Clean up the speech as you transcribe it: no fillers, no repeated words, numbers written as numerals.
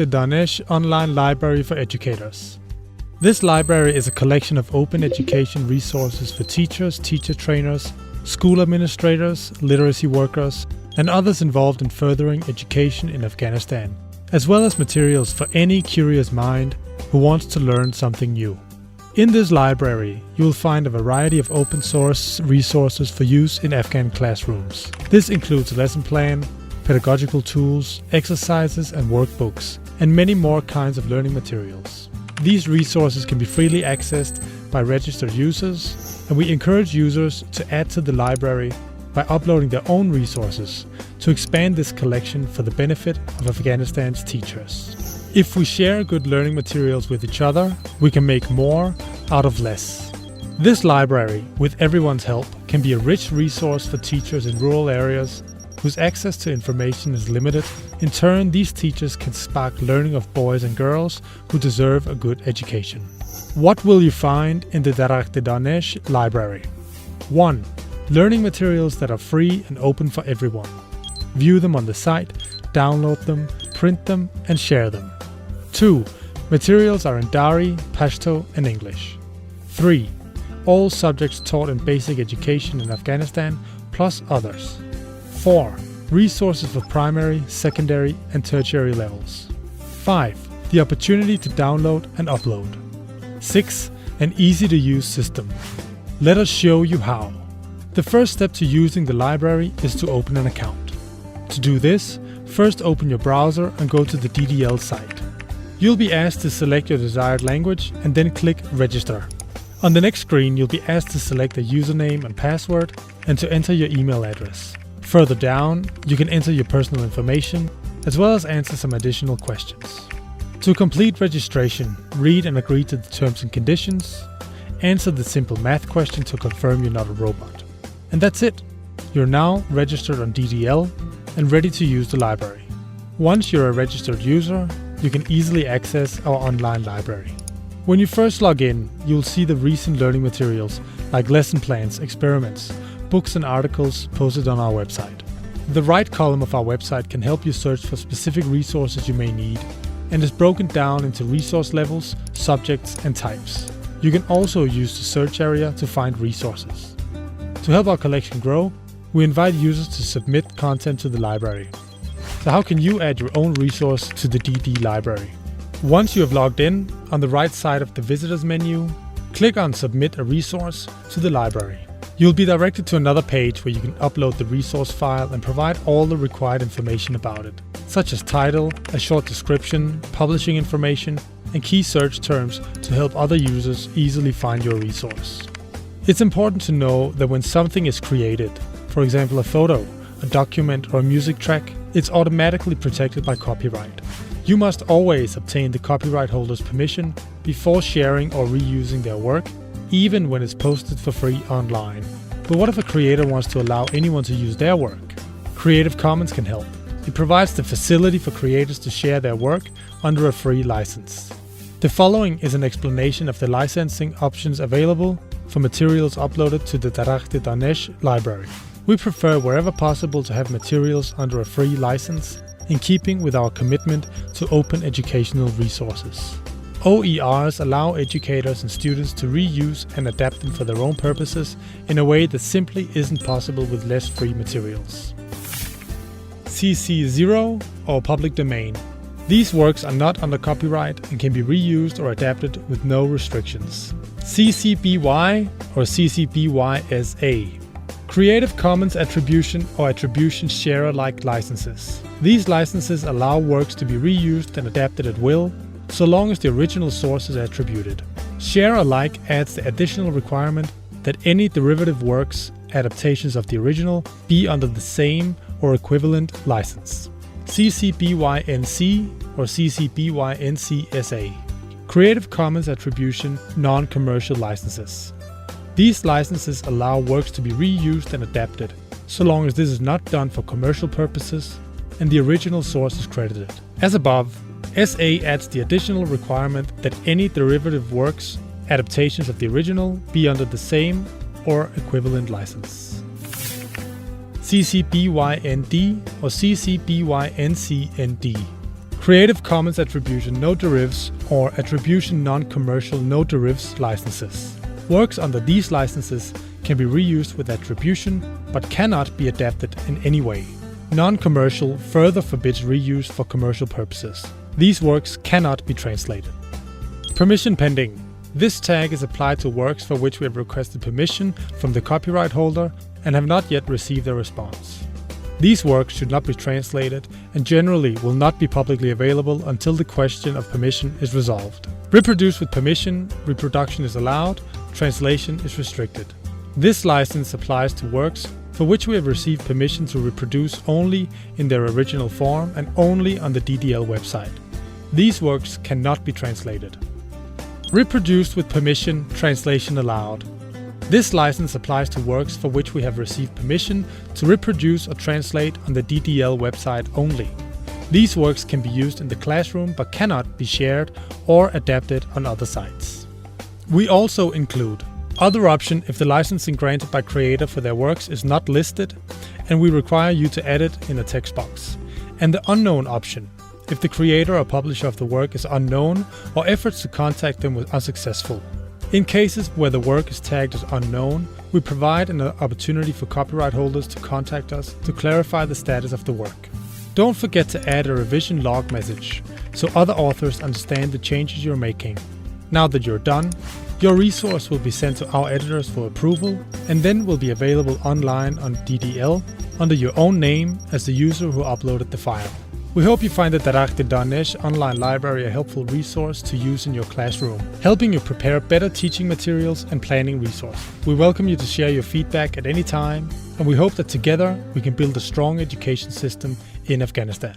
Darakht-e online library for educators. This library is a collection of open education resources for teachers, teacher trainers, school administrators, literacy workers, and others involved in furthering education in Afghanistan, as well as materials for any curious mind who wants to learn something new. In this library, you will find a variety of open source resources for use in Afghan classrooms. This includes a lesson plan, pedagogical tools, exercises and workbooks, and many more kinds of learning materials. These resources can be freely accessed by registered users, and we encourage users to add to the library by uploading their own resources to expand this collection for the benefit of Afghanistan's teachers. If we share good learning materials with each other, we can make more out of less. This library, with everyone's help, can be a rich resource for teachers in rural areas whose access to information is limited. In turn, these teachers can spark learning of boys and girls who deserve a good education. What will you find in the Darakht-e library? 1. Learning materials that are free and open for everyone. View them on the site, download them, print them, and share them. 2. Materials are in Dari, Pashto, and English. 3. All subjects taught in basic education in Afghanistan, plus others. 4. Resources for primary, secondary, and tertiary levels. 5. The opportunity to download and upload. 6. An easy-to-use system. Let us show you how. The first step to using the library is to open an account. To do this, first open your browser and go to the Ddl site. You'll be asked to select your desired language and then click Register. On the next screen, you'll be asked to select a username and password and to enter your email address. Further down, you can enter your personal information as well as answer some additional questions. To complete registration, read and agree to the terms and conditions, answer the simple math question to confirm you're not a robot. And that's it! You're now registered on Ddl and ready to use the library. Once you're a registered user, you can easily access our online library. When you first log in, you'll see the recent learning materials like lesson plans, experiments, books and articles posted on our website. The right column of our website can help you search for specific resources you may need and is broken down into resource levels, subjects and types. You can also use the search area to find resources. To help our collection grow, we invite users to submit content to the library. So how can you add your own resource to the DD library? Once you have logged in, on the right side of the Visitors menu, click on Submit a Resource to the library. You'll be directed to another page where you can upload the resource file and provide all the required information about it, such as title, a short description, publishing information, and key search terms to help other users easily find your resource. It's important to know that when something is created, for example a photo, a document or a music track, it's automatically protected by copyright. You must always obtain the copyright holder's permission before sharing or reusing their work, even when it's posted for free online. But what if a creator wants to allow anyone to use their work? Creative Commons can help. It provides the facility for creators to share their work under a free license. The following is an explanation of the licensing options available for materials uploaded to the Darakht-e library. We prefer wherever possible to have materials under a free license, in keeping with our commitment to open educational resources. OERs allow educators and students to reuse and adapt them for their own purposes in a way that simply isn't possible with less free materials. CC0 or public domain. These works are not under copyright and can be reused or adapted with no restrictions. CC BY or CC BY SA. Creative Commons Attribution or Attribution Share-alike licenses. These licenses allow works to be reused and adapted at will, so long as the original source is attributed. Share-alike adds the additional requirement that any derivative works, adaptations of the original, be under the same or equivalent license. CC BY NC or CC BY NC SA. Creative Commons Attribution non-commercial licenses. These licenses allow works to be reused and adapted, so long as this is not done for commercial purposes and the original source is credited. As above, SA adds the additional requirement that any derivative works, adaptations of the original, be under the same or equivalent license. CC BY ND or CC BY NC ND. Creative Commons Attribution No Derivs or Attribution Non-Commercial No Derivs licenses. Works under these licenses can be reused with attribution, but cannot be adapted in any way. Non-commercial further forbids reuse for commercial purposes. These works cannot be translated. Permission pending. This tag is applied to works for which we have requested permission from the copyright holder and have not yet received a response. These works should not be translated and generally will not be publicly available until the question of permission is resolved. Reproduce with permission, reproduction is allowed, translation is restricted. This license applies to works for which we have received permission to reproduce only in their original form and only on the Ddl website. These works cannot be translated. Reproduced with permission, translation allowed. This license applies to works for which we have received permission to reproduce or translate on the Ddl website only. These works can be used in the classroom but cannot be shared or adapted on other sites. We also include other option if the licensing granted by creator for their works is not listed and we require you to add it in a text box, and the unknown option if the creator or publisher of the work is unknown or efforts to contact them were unsuccessful. In cases where the work is tagged as unknown, we provide an opportunity for copyright holders to contact us to clarify the status of the work. Don't forget to add a revision log message so other authors understand the changes you're making. Now that you're done, your resource will be sent to our editors for approval and then will be available online on Ddl under your own name as the user who uploaded the file. We hope you find the Darakht-e online library a helpful resource to use in your classroom, helping you prepare better teaching materials and planning resources. We welcome you to share your feedback at any time, and we hope that together we can build a strong education system in Afghanistan.